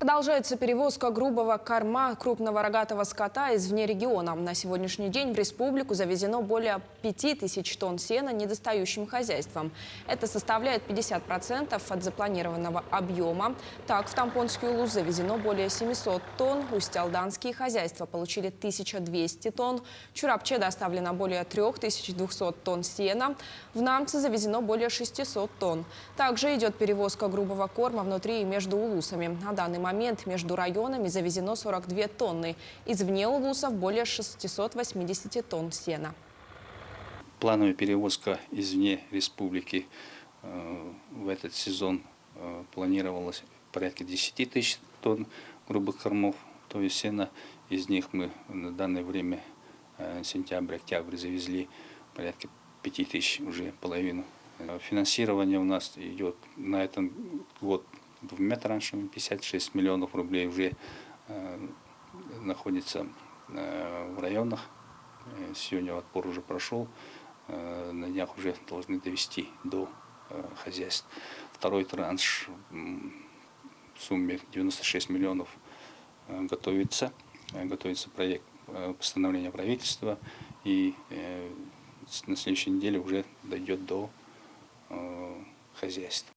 Продолжается перевозка грубого корма крупного рогатого скота из вне региона. На сегодняшний день в республику завезено более 5000 тонн сена недостающим хозяйствам. Это составляет 50% от запланированного объема. Так, в Тампонский улус завезено более 700 тонн, усть-алданские хозяйства получили 1200 тонн, в Чурапче доставлено более 3200 тонн сена, в Намце завезено более 600 тонн. Также идет перевозка грубого корма внутри и между улусами. На данный момент между районами завезено 42 тонны. Извне улусов более 680 тонн сена. Плановая перевозка извне республики в этот сезон планировалась порядка 10 тысяч тонн грубых кормов, то есть сена. Из них мы на данное время, сентябрь-октябрь, завезли порядка 5000, уже половину. Финансирование у нас идет на этот год двумя траншами, 56 миллионов рублей уже находится в районах. Сегодня отбор уже прошел, на днях уже должны довести до хозяйств. Второй транш в сумме 96 миллионов готовится проект постановления правительства, и на следующей неделе уже дойдет до хозяйств.